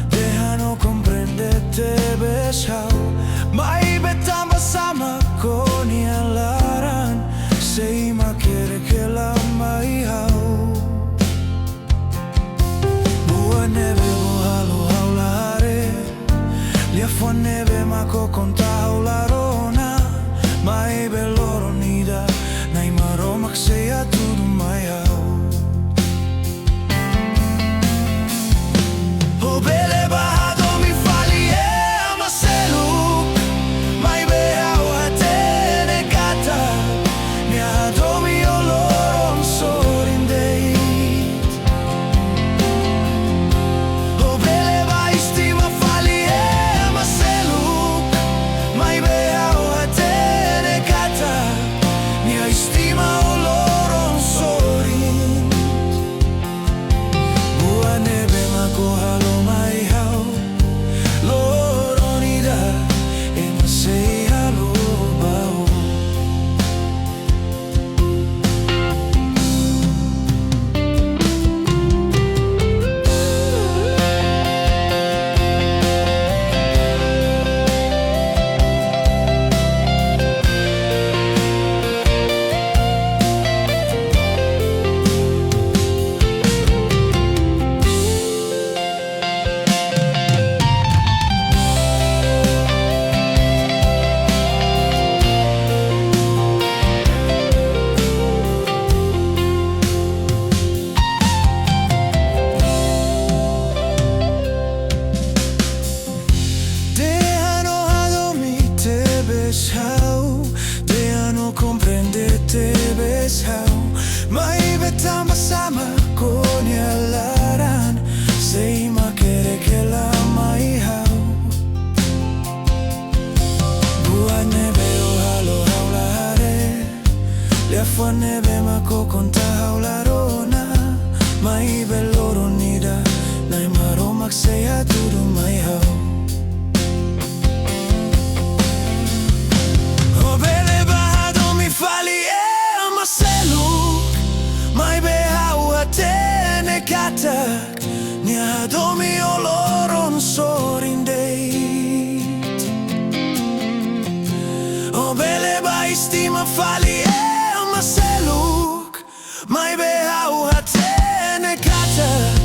Déjalo comprenderte, besao. Mai bersama sama kau nialaran, sei makere ke la mai hau. Bua neve bohalo haulare, lia fua neve mako konta haularona. Mai beloro nida, nai maromak seya tudo mai hau. Déjalo comprenderte, besao. Mai bersama sama kau nialaran, sei makere ke la mai hau. Bua neve ohalo haulare, lia fua neve mako konta haularona. Mai beloro nida, nai maromak seya tudo mai hau. Nia domi oloron sorindeit. O bele ba istima fali e maseluk. Mai behau hatene katak.